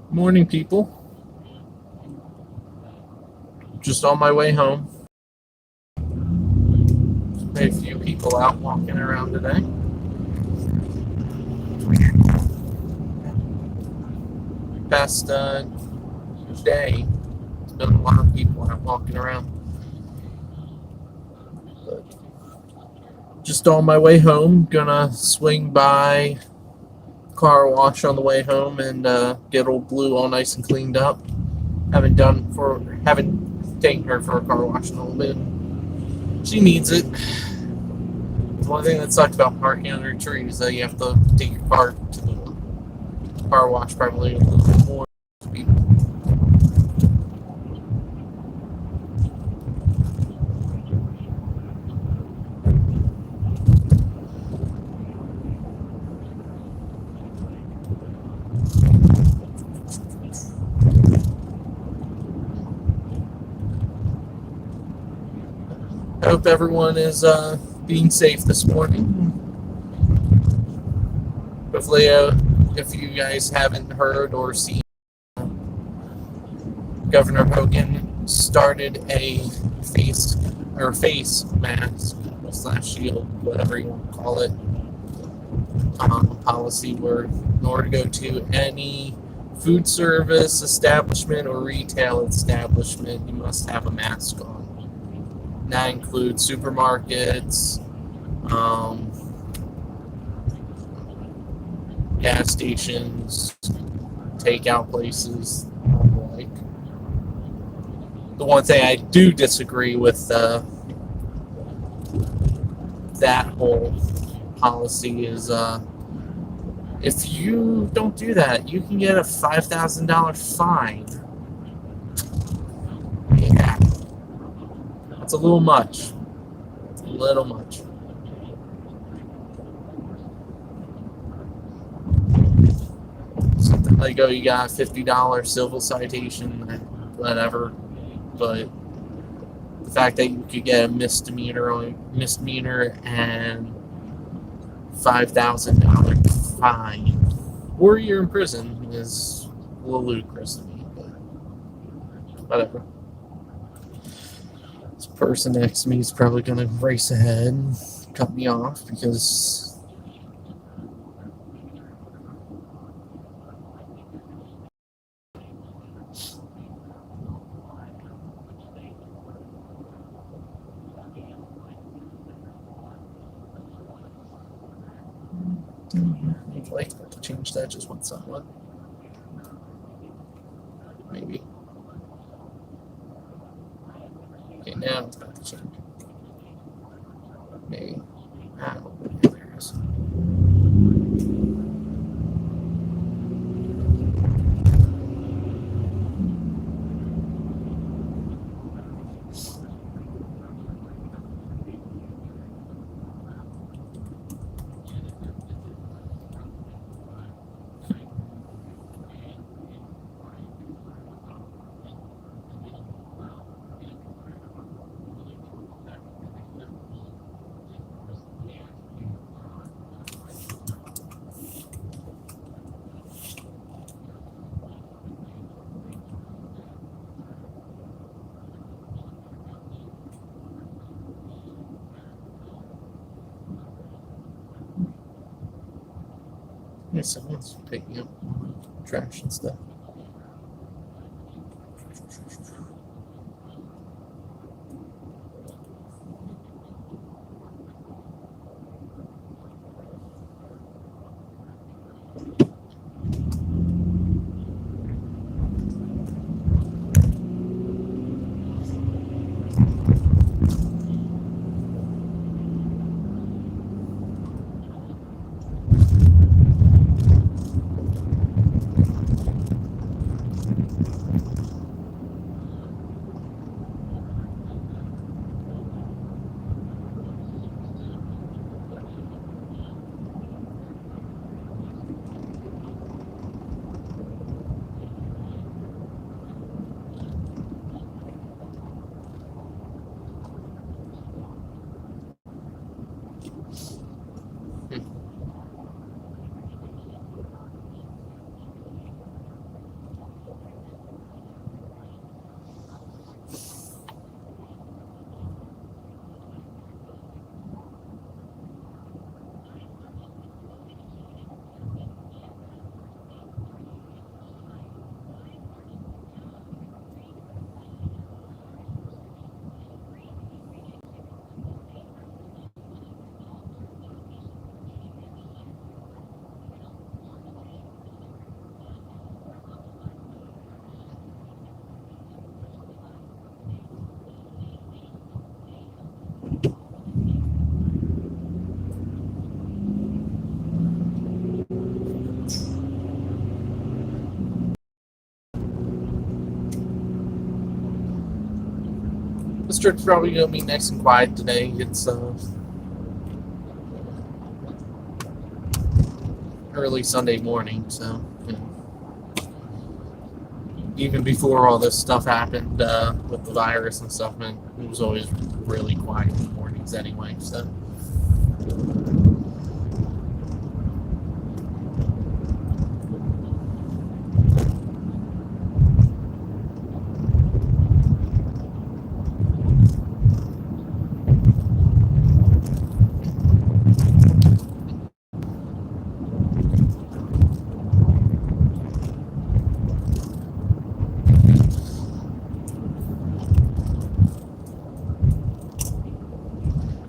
Morning, people. Just on my way home. A few people out walking around today. Past day, there's been a lot of people out walking around. But just on my way home, gonna swing by car wash on the way home and get old Blue all nice and cleaned up. Haven't taken her for a car wash in a little bit. She needs it. The one thing that sucks about parking under a tree is that you have to take your car to the car wash probably a little bit more people. I hope everyone is being safe this morning. Hopefully, if you guys haven't heard or seen, Governor Hogan started a face mask / shield, whatever you want to call it, policy where in order to go to any food service establishment or retail establishment, you must have a mask on. And that includes supermarkets, gas stations, takeout places, like. The one thing I do disagree with that whole policy is if you don't do that, you can get a $5,000 fine. Yeah. That's a little much. It's a little much. Something like, oh, you got a $50 civil citation, whatever. But the fact that you could get a misdemeanor and $5,000 fine, or you're in prison, is a little ludicrous to me. But whatever. This person next to me is probably going to race ahead and cut me off because I'd like to change that just one somewhat. Maybe. Okay, now it's about to change. Maybe. There it is. Yeah, someone's picking up trash and stuff. district's probably going to be nice and quiet today. It's early Sunday morning, so even before all this stuff happened with the virus and stuff, man, it was always really quiet in the mornings anyway. So.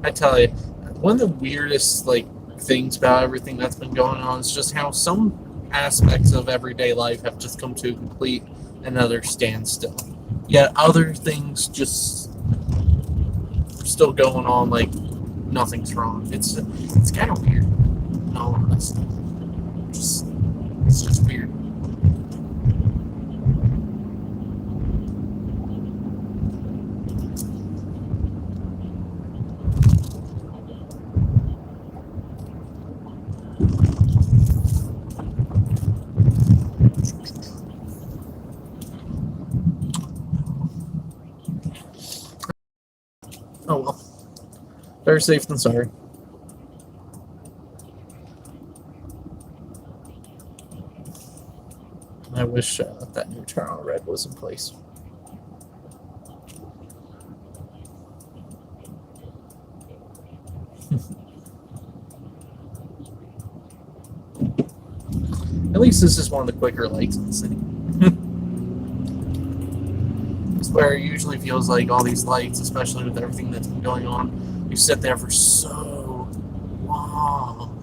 I tell you, one of the weirdest things about everything that's been going on is just how some aspects of everyday life have just come to a complete and utter standstill. Yet other things just still going on like nothing's wrong. It's kind of weird. No, honestly, it's just weird. Oh well. Better safe than sorry. I wish that new Toronto Red was in place. At least this is one of the quicker lights in the city. It's where it usually feels like all these lights, especially with everything that's been going on, you sit there for so long.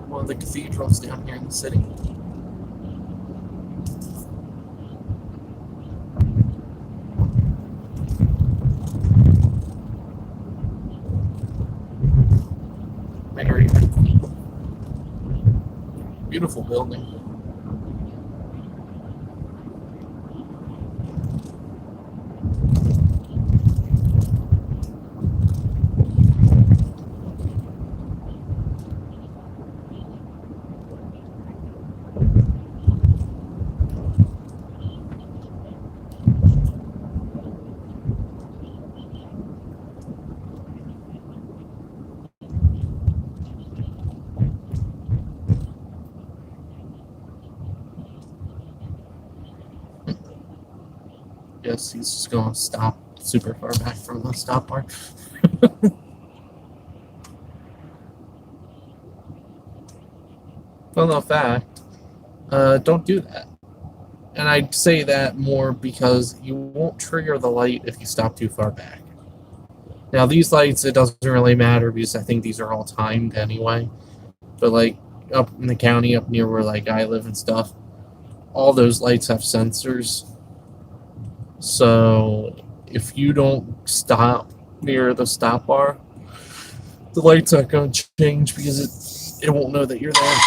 One of the cathedrals down here in the city. Very beautiful building. Yes, he's just going to stop super far back from the stop bar. Well, no fact, don't do that. And I'd say that more because you won't trigger the light if you stop too far back. Now, these lights, it doesn't really matter because I think these are all timed anyway. But, up in the county, up near where, I live and stuff, all those lights have sensors. So, if you don't stop near the stop bar, The light's not going to change because it won't know that you're there.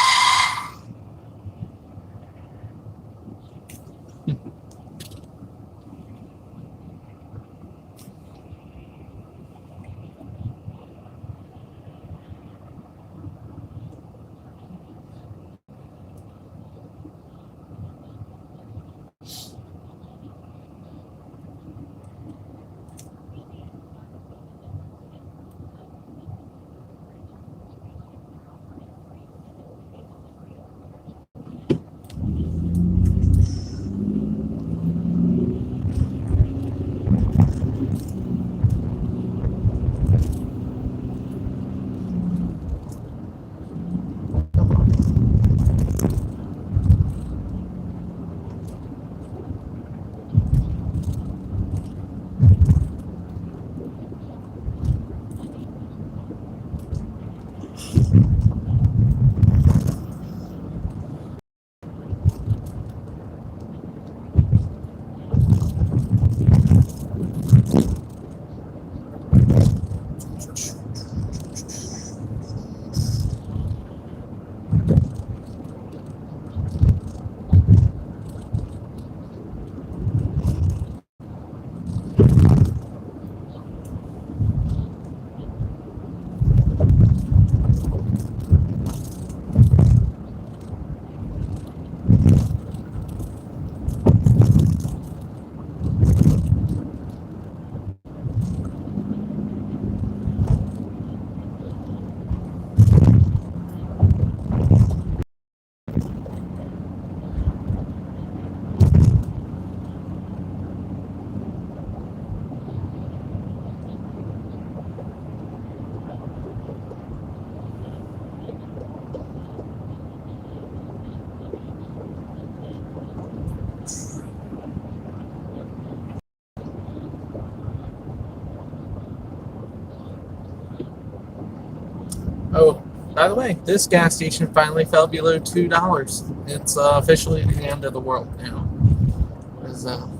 Oh, by the way, this gas station finally fell below $2. It's officially the end of the world now.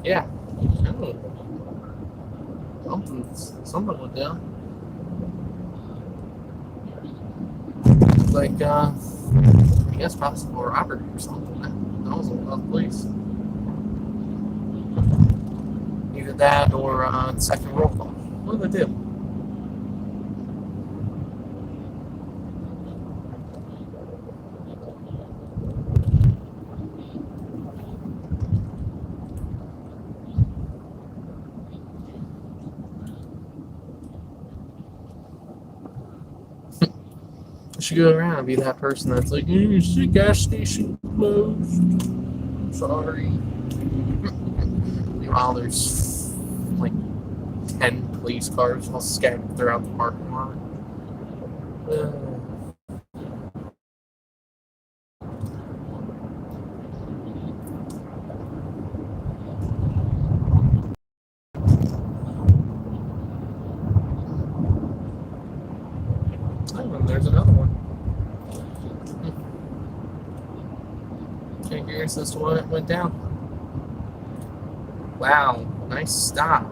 Yeah. Oh, something went down. Like, I guess possible robbery or something. That was a lot of police. Either that or second roll call. What did they do? I should go around and be that person that's like, is the gas station closed? I'm sorry. Meanwhile, there's like 10 police cars all scattered throughout the parking lot. Oh, there's another one. Can't curious as to what went down. Wow, nice stop.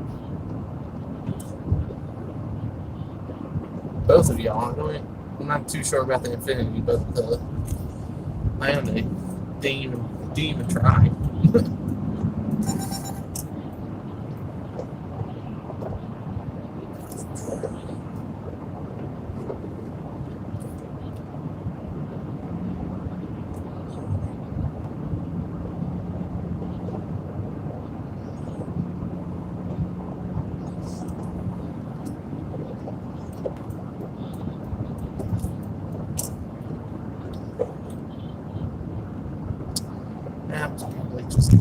Both of y'all. I'm not too sure about the Infinity, but the Hyundai didn't even try. Absolutely just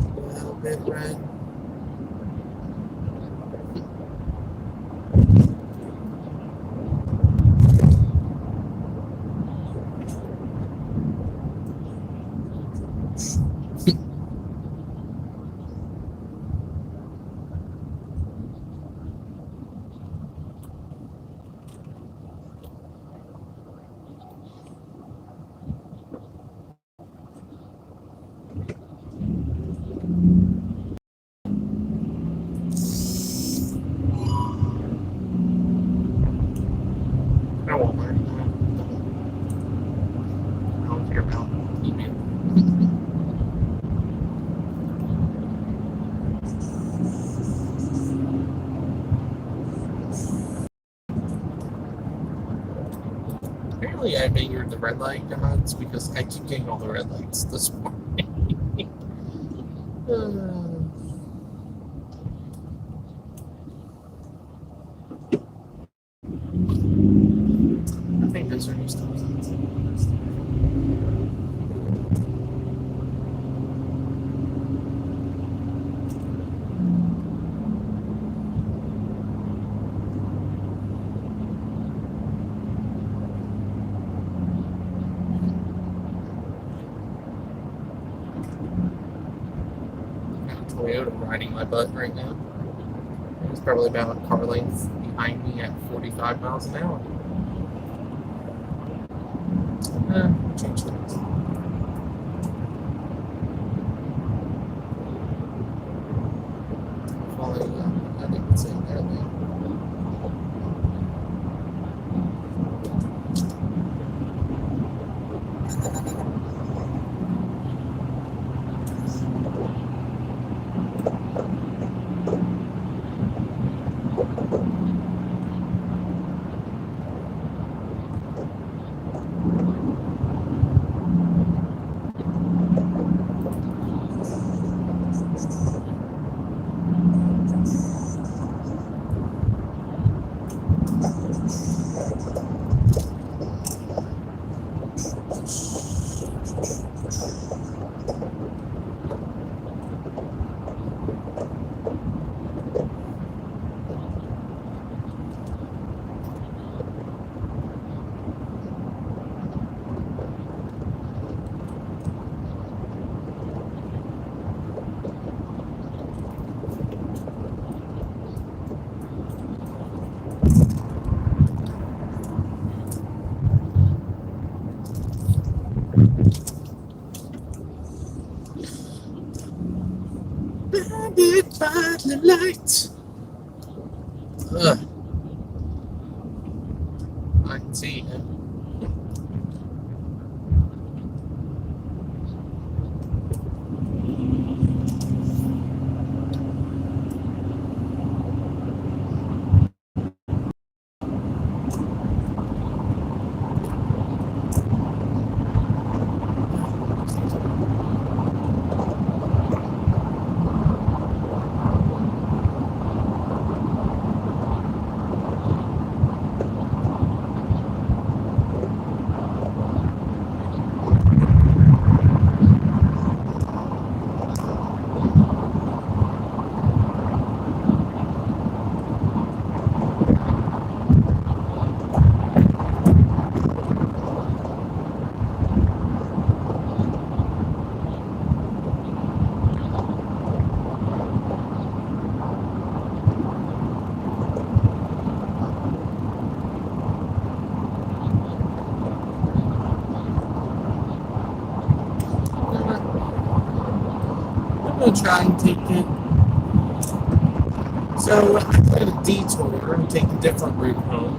apparently I angered the red light gods because I keep getting all the red lights this morning. I think those are new stuff. Toyota riding my butt right now. It's probably about a car length behind me at 45 miles an hour. Change things. I didn't say that name. Blinded by the light. I can see him. I'm gonna try and take it. So I plan a detour and take a different route home.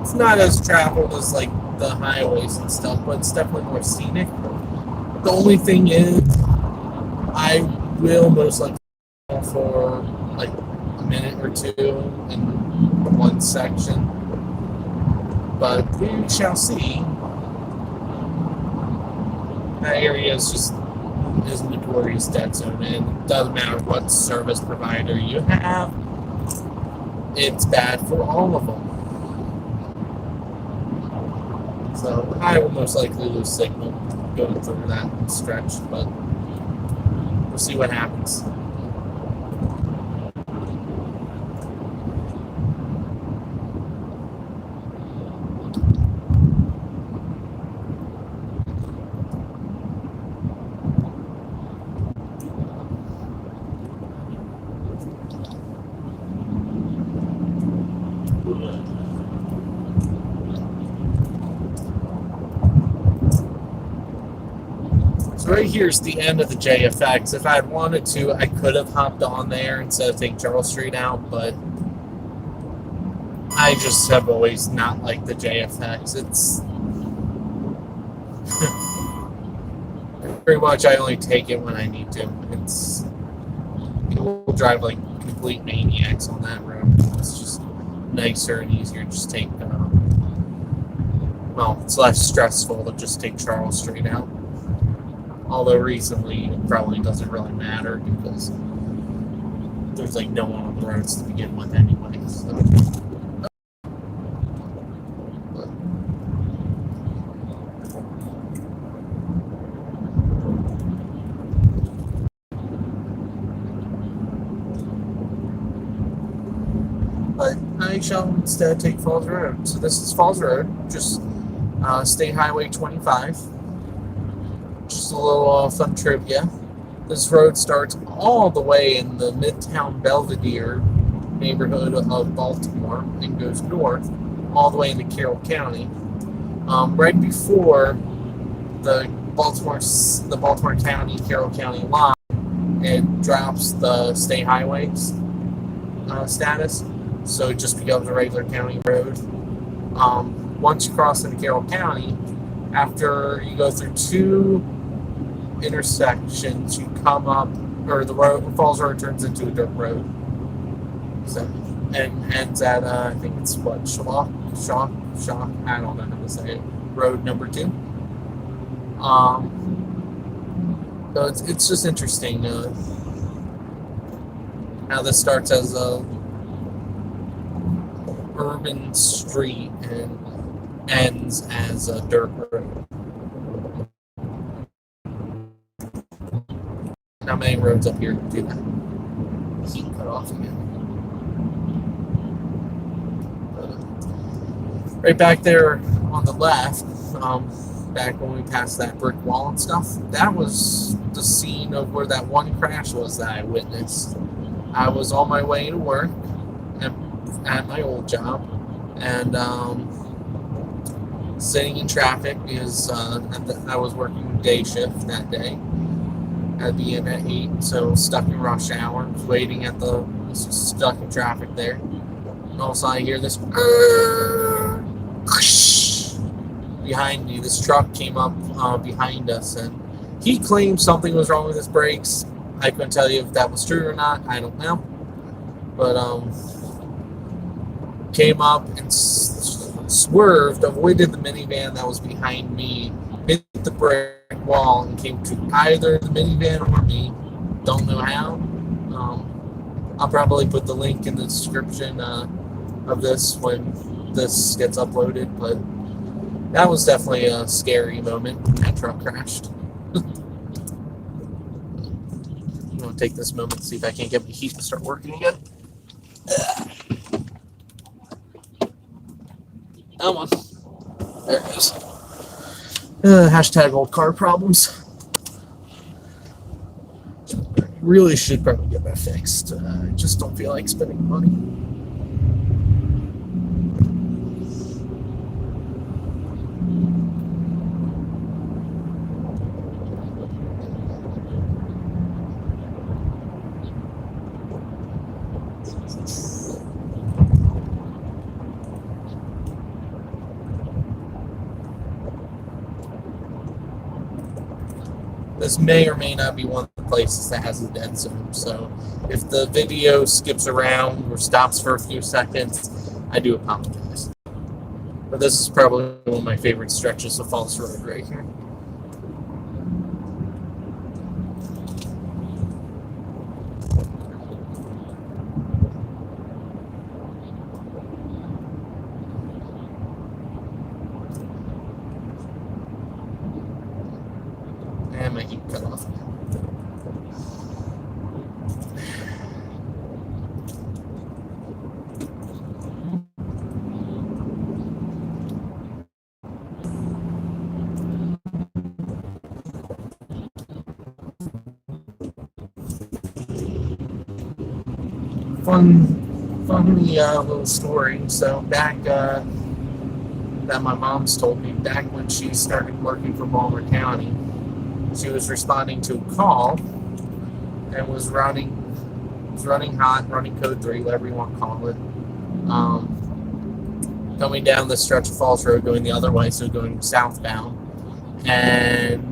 It's not as traveled as like the highways and stuff, but it's definitely more scenic. The only thing is, I will most likely go for like a minute or two in one section, but we shall see. That area is a notorious dead zone, and it doesn't matter what service provider you have, it's bad for all of them. So I will most likely lose signal going through that stretch, but we'll see what happens. So right here's the end of the JFX. If I had wanted to, I could have hopped on there instead of taking Charles Street out, but I just have always not liked the JFX. It's pretty much I only take it when I need to. It's people drive like complete maniacs on that road. It's just nicer and easier to just take well, it's less stressful to just take Charles Street out. Although recently it probably doesn't really matter because there's like no one on the roads to begin with anyway. So. But I shall instead take Falls Road. So this is Falls Road, just State Highway 25. Just a little fun trivia. This road starts all the way in the Midtown Belvedere neighborhood of Baltimore and goes north all the way into Carroll County. Right before the Baltimore County Carroll County line, it drops the state highways status, so it just becomes a regular county road. Once you cross into Carroll County, after you go through two intersections, you come up, or the road, Falls Road turns into a dirt road. So, and ends at, I think it's what, Shock, I don't know how to say it, road number 2. So it's just interesting how this starts as a urban street and ends as a dirt road. Not many roads up here do that. Heat cut off again. Right back there on the left, back when we passed that brick wall and stuff, that was the scene of where that one crash was that I witnessed. I was on my way to work at my old job, and sitting in traffic because I was working day shift that day. I'd be in at 8, so stuck in rush hour, waiting at stuck in traffic there. And also I hear this behind me. This truck came up behind us, and he claimed something was wrong with his brakes. I couldn't tell you if that was true or not. I don't know. But came up and swerved, avoided the minivan that was behind me, hit the brick wall, and came to either the minivan or me. Don't know how. I'll probably put the link in the description of this when this gets uploaded, but that was definitely a scary moment when that truck crashed. I'm going to take this moment to see if I can't get my heat to start working again. Come on. There it goes. Hashtag old car problems. Really should probably get that fixed. I just don't feel like spending money. This may or may not be one of the places that has a dead zone, so if the video skips around or stops for a few seconds, I do apologize. But this is probably one of my favorite stretches of Falls Road right here. And my heat cut off. Funny little story. So back that my mom's told me, back when she started working for Baltimore County, she was responding to a call and was running hot, running code 3, whatever you want to call it, coming down the stretch of Falls Road going the other way, so going southbound, and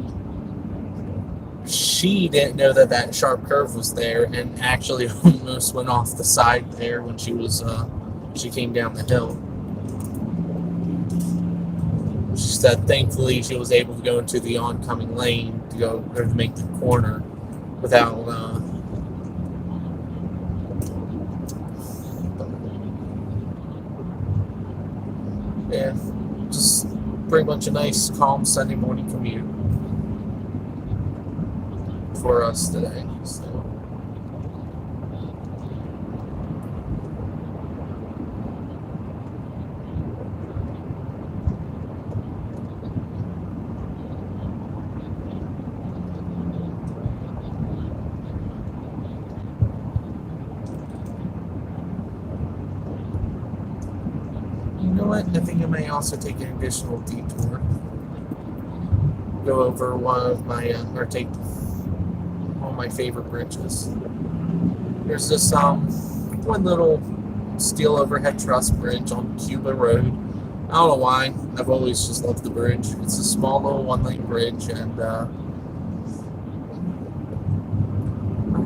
she didn't know that sharp curve was there, and actually almost went off the side there when she came down the hill. Instead, thankfully, she was able to go into the oncoming lane to go or to make the corner without. Yeah, just pretty much a nice, calm Sunday morning commute for us today. So. You know what? I think I may also take an additional detour. Go over or take one of my favorite bridges. There's this one little steel overhead truss bridge on Cuba Road. I don't know why. I've always just loved the bridge. It's a small little one-lane bridge, and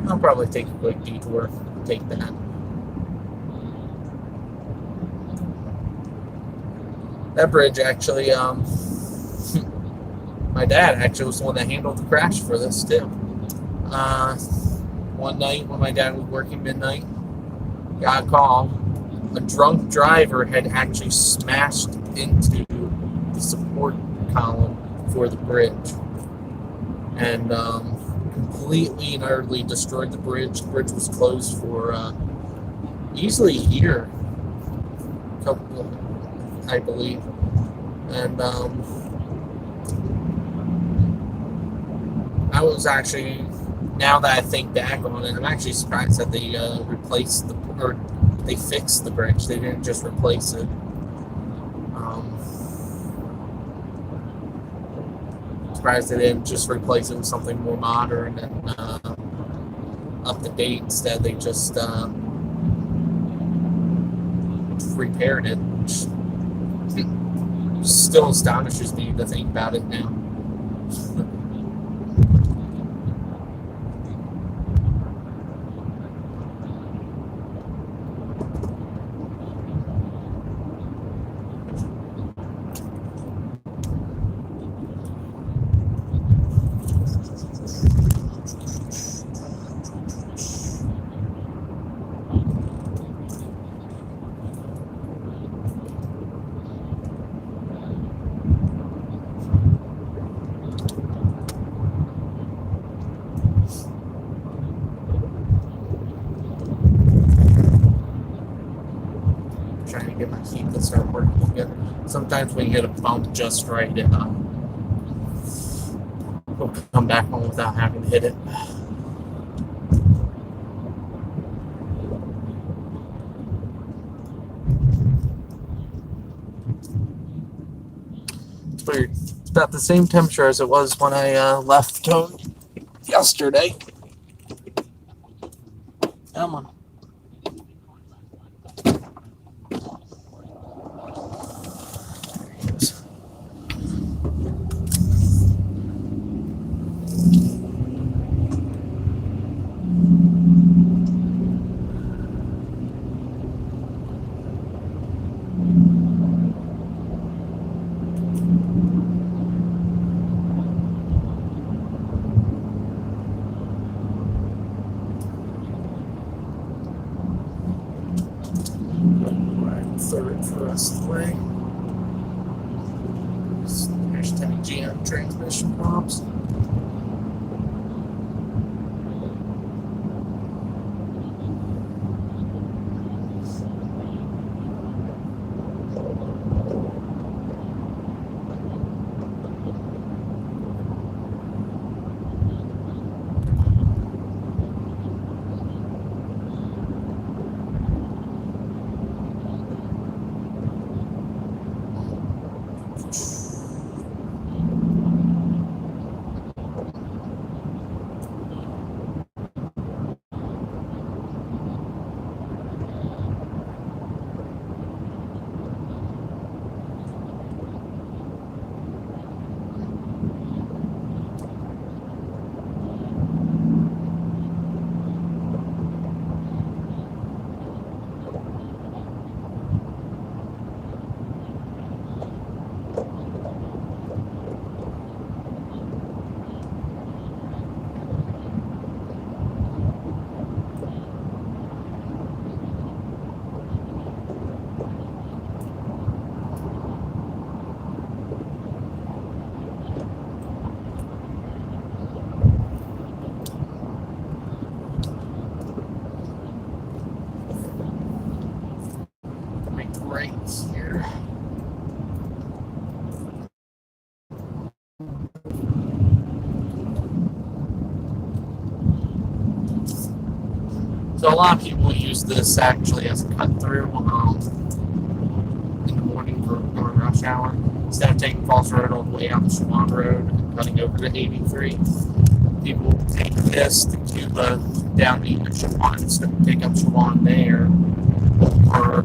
I'll probably take a quick detour. Take that. That bridge actually, my dad actually was the one that handled the crash for this too. One night when my dad was working midnight, got a call. A drunk driver had actually smashed into the support column for the bridge and completely and utterly destroyed the bridge. The bridge was closed for easily a year, I believe. And I was actually, now that I think back on it, I'm actually surprised that they they fixed the bridge. They didn't just replace it. Surprised they didn't just replace it with something more modern and up to date. Instead, they just repaired it. Still astonishes me to think about it now. Trying to get my feet to start working together. Sometimes when you hit a bump just right, it will come back home without having to hit it. It's weird. It's about the same temperature as it was when I left home yesterday. Come on. Third for the rest of the way. Hashtag GM transmission props. So a lot of people use this actually as a cut through in the morning during rush hour. Instead of taking Falls Road all the way out to Swan Road and cutting over to 83, people take this to Cuba down to either Shawan, so take up Shawan there, or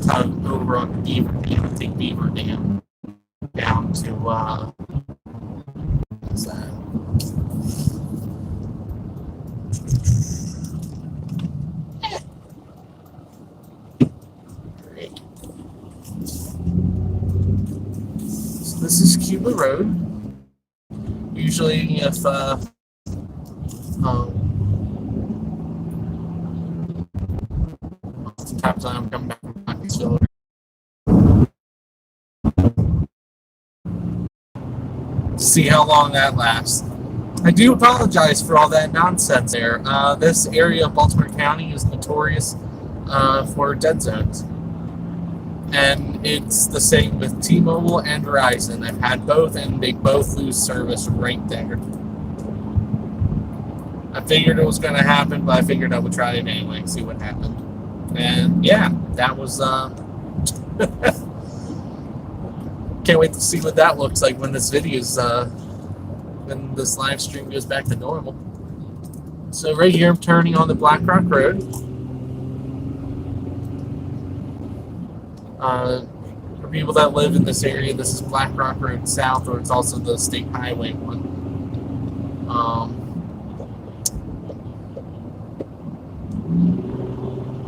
cut over on the Beaver Dam, take Beaver Dam down to what's that? So this is Cuba Road. Usually, if sometimes I'm coming back from Knoxville. See how long that lasts. I do apologize for all that nonsense there. This area of Baltimore County is notorious for dead zones. And it's the same with T-Mobile and Verizon. I've had both, and they both lose service right there. I figured it was going to happen, but I figured I would try it anyway, see what happened. And yeah, that was... Can't wait to see what that looks like when this video's... when this live stream goes back to normal. So right here, I'm turning on the Black Rock Road. For people that live in this area, this is Black Rock Road South, or it's also the State Highway one.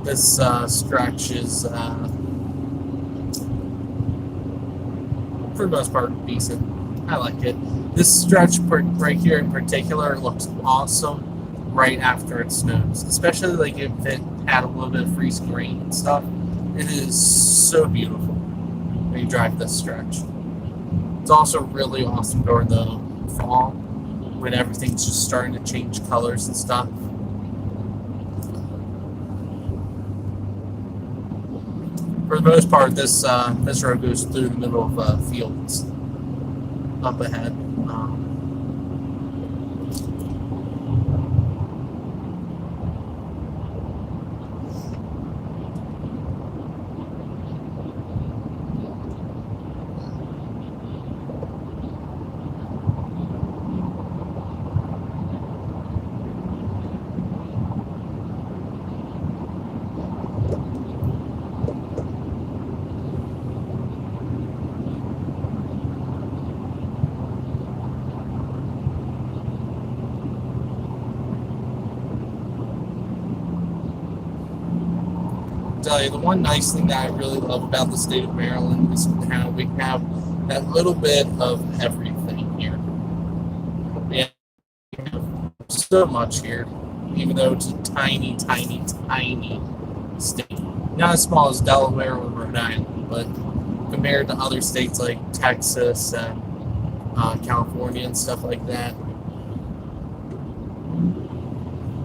This stretch is, for the most part, decent. I like it. This stretch right here in particular looks awesome right after it snows, especially like if it had a little bit of freezing rain and stuff. It is so beautiful when you drive this stretch. It's also really awesome during the fall when everything's just starting to change colors and stuff. For the most part, this road goes through the middle of fields up ahead. Tell you, the one nice thing that I really love about the state of Maryland is how we have that little bit of everything here. We have so much here, even though it's a tiny, tiny, tiny state. Not as small as Delaware or Rhode Island, but compared to other states like Texas and California and stuff like that,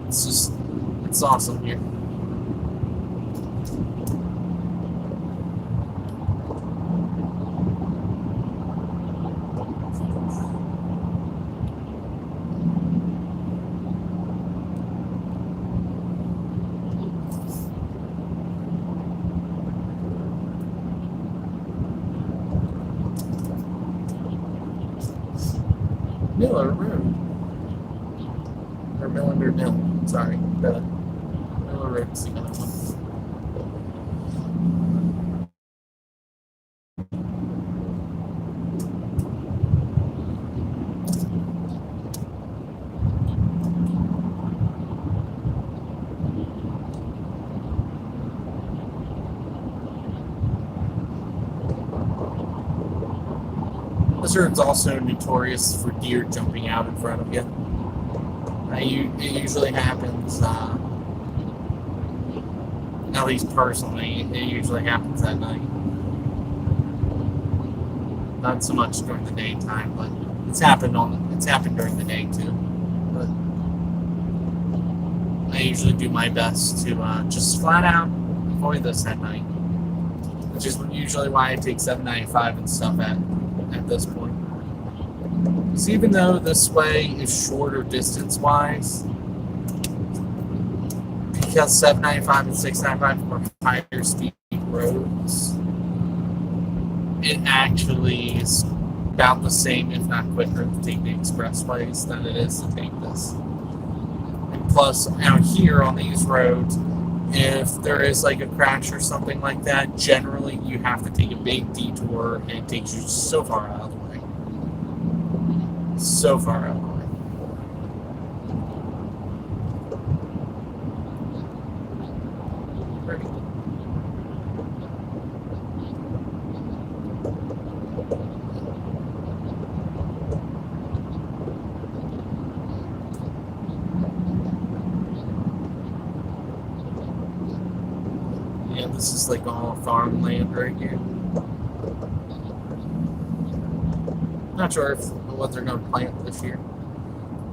it's awesome here. Miller Road. Or Millender Mill. Sorry. The Miller Road is the other one. This road's also notorious for deer jumping out in front of you. It usually happens, at least personally, it usually happens at night. Not so much during the daytime, but it's happened during the day too. But I usually do my best to just flat out avoid this at night, which is usually why I take 795 and stuff at this point. Because even though this way is shorter distance-wise, because 795 and 695 are higher speed roads, it actually is about the same, if not quicker, to take the expressways than it is to take this. And plus, out here on these roads, if there is like a crash or something like that, generally you have to take a big detour, and it takes you so far out of the way. So far out of the way. Pretty. Yeah, this is like all farmland right here. Not sure what they're going to plant this year.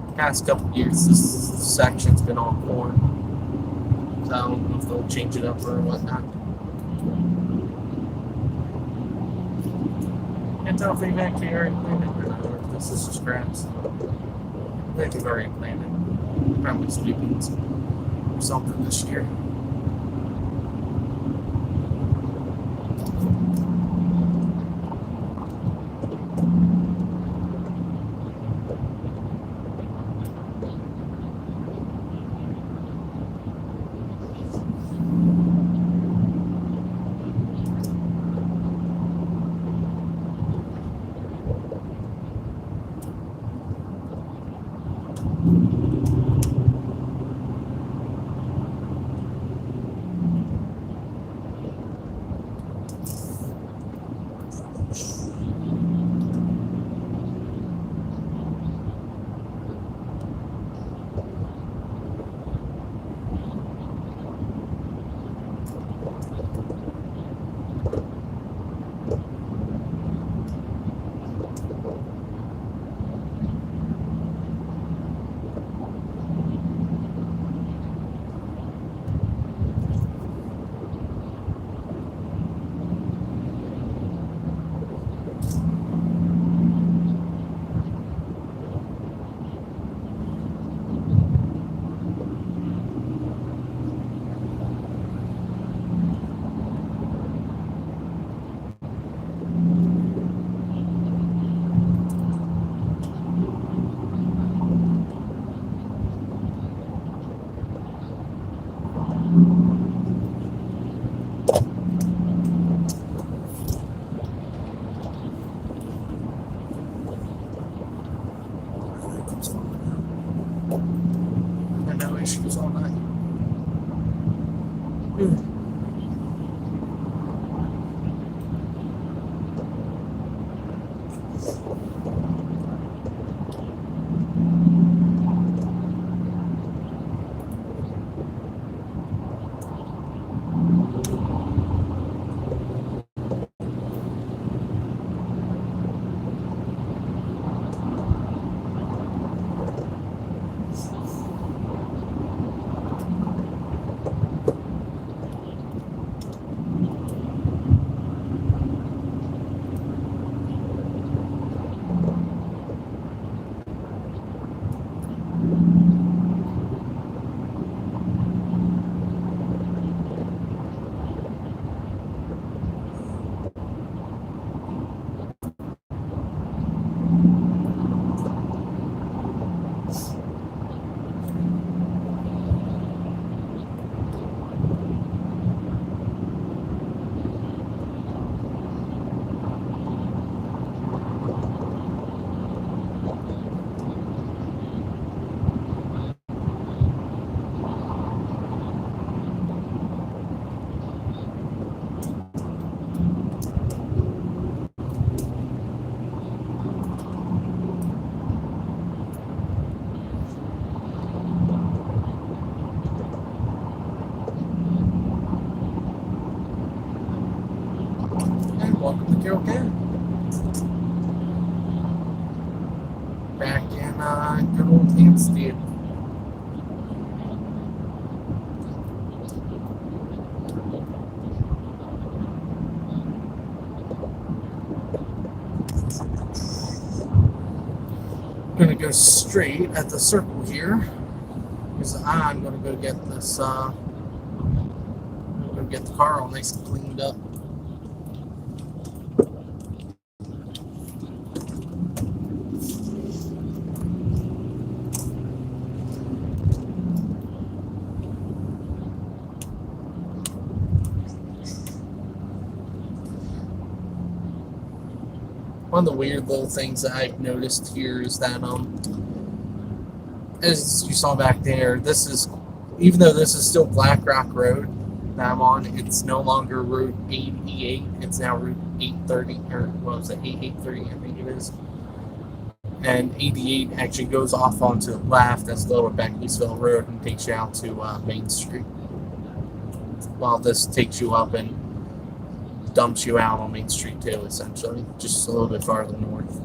The past couple of years, this section's been all corn. So I don't know if they'll change it up or whatnot. Can't tell if they've actually already planted or not, or if this is just grass. I think they've already planted. Probably soybeans or something this year. Issues all night. Welcome to Carroll County. Back in good old Hampstead. I'm gonna go straight at the circle here because I'm gonna go get this get the car all nice and cleaned up. One of the weird little things that I've noticed here is that, as you saw back there, this is, even though this is still Black Rock Road that I'm on, it's no longer Route 88, it's now Route 830, or what was it, 8830, I think it is. And 88 actually goes off onto the left as Lower Beckleysville Road and takes you out to Main Street. While this takes you up and dumps you out on Main Street too, essentially, just a little bit farther north.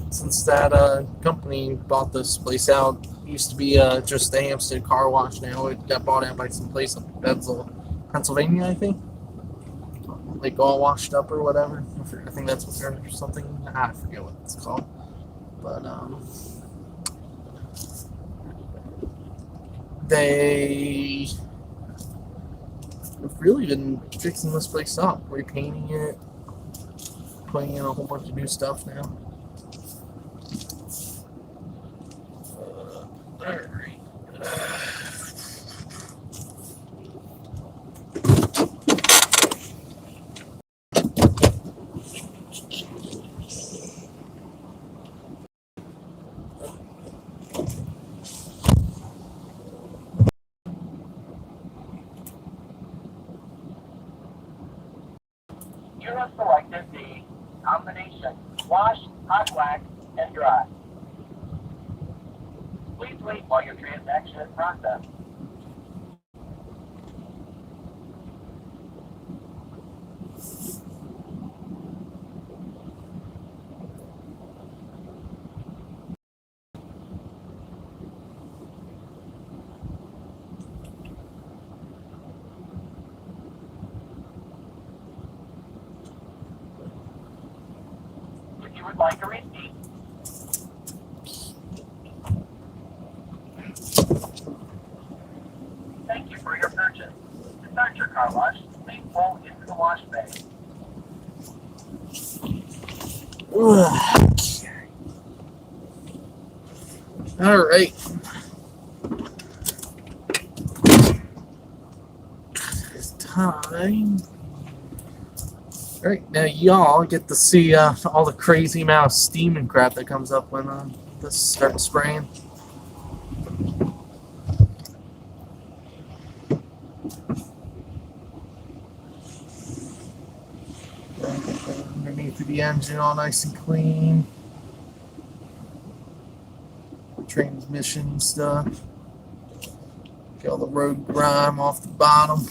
Since that company bought this place out, it used to be just a Hampstead car wash. Now it got bought out by some place in Pennsylvania, I think. Like all washed up or whatever. I think that's what they're something. I forget what it's called. But they have really been fixing this place up, repainting it, putting in a whole bunch of new stuff now. Alright. You have selected the combination wash, hot wax, and dry. Please wait while your transaction is processed. If you would like a receipt, thank you for your purchase. start your car wash, please pull into the wash bay. All right. It's time. All right, now y'all get to see all the crazy amount of steam and crap that comes up when this starts spraying. Underneath the engine, all nice and clean. Transmission stuff. Get all the road grime off the bottom.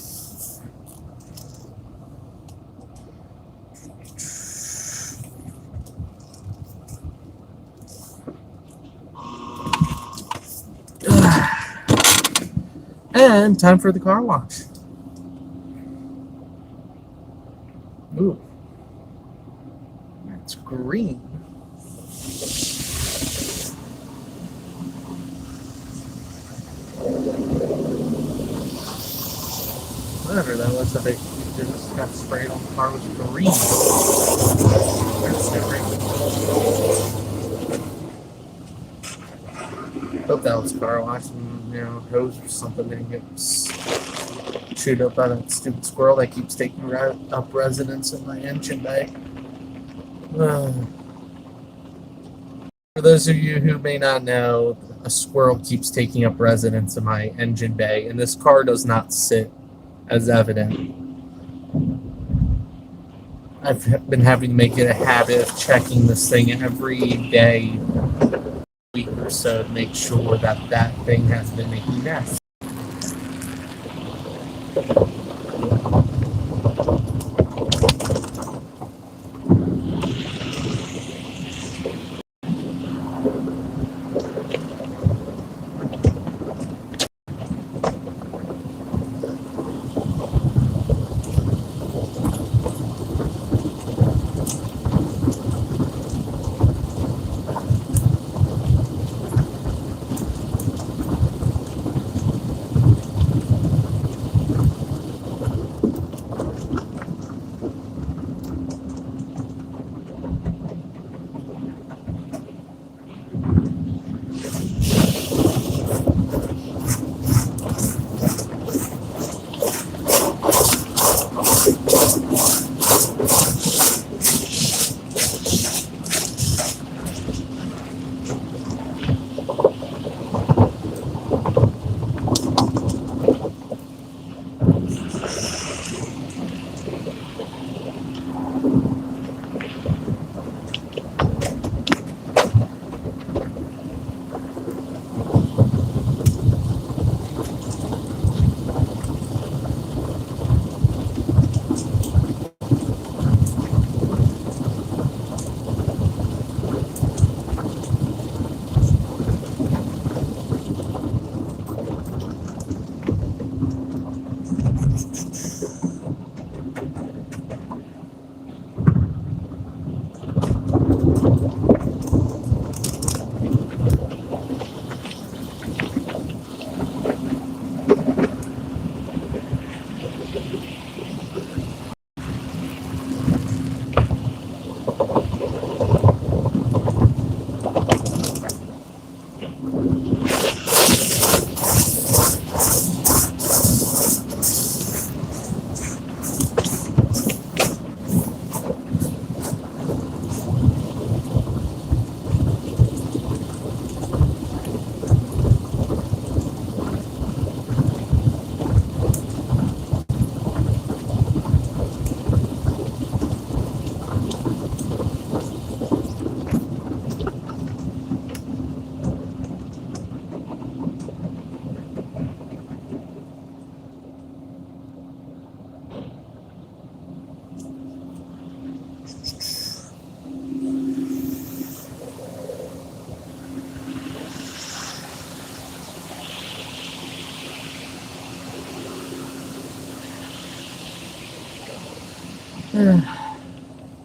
And time for the car wash. Ooh. That's green. Whatever that was that they just got sprayed on the car was green. Hope that was car wash and hose or something didn't get chewed up by that stupid squirrel that keeps taking up residence in my engine bay. For those of you who may not know, a squirrel keeps taking up residence in my engine bay, and this car does not sit as evident. I've been having to make it a habit of checking this thing every day, week or so, to make sure that that thing has been making nests.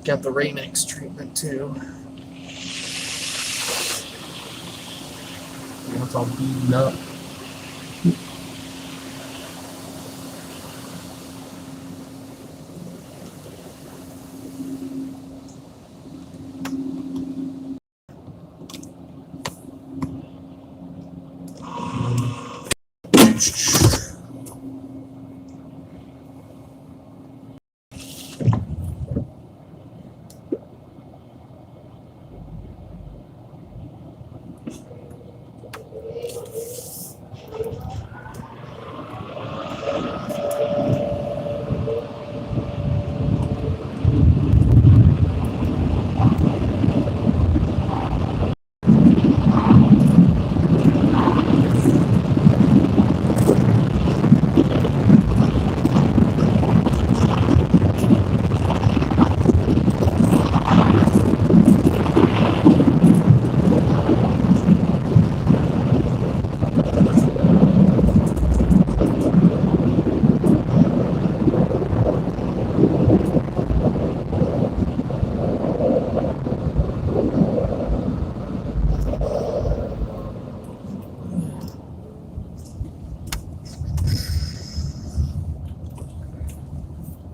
Got the Rain-X treatment too. It's all beaten up.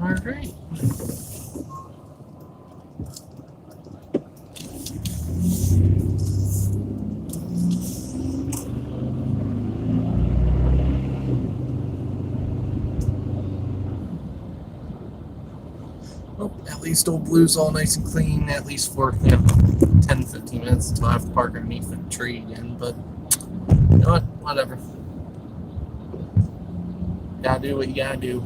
All right. Well, at least Old Blue's all nice and clean, at least for 10, 15 minutes until I have to park underneath the tree again. But you know what? Whatever. Gotta do what you gotta do.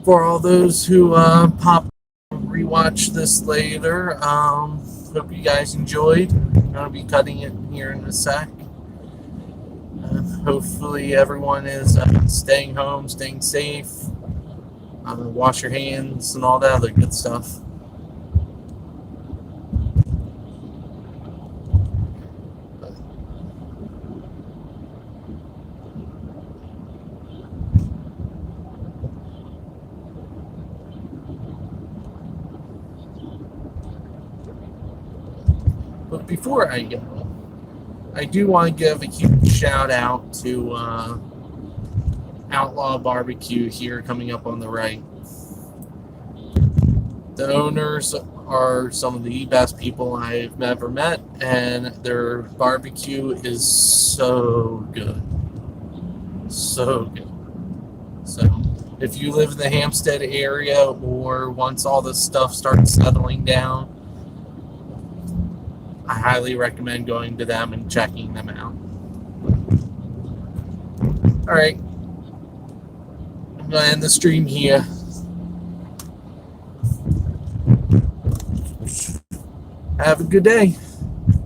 For all those who pop rewatch this later, hope you guys enjoyed. I'm gonna be cutting it here in a sec. Hopefully everyone is staying home, staying safe, wash your hands and all that other good stuff. But before I go, I do want to give a huge shout out to Outlaw Barbecue here coming up on the right. The owners are some of the best people I've ever met, and their barbecue is so good. So good. So, if you live in the Hampstead area, or once all this stuff starts settling down, I highly recommend going to them and checking them out. Alright. I'm going to end the stream here. Have a good day.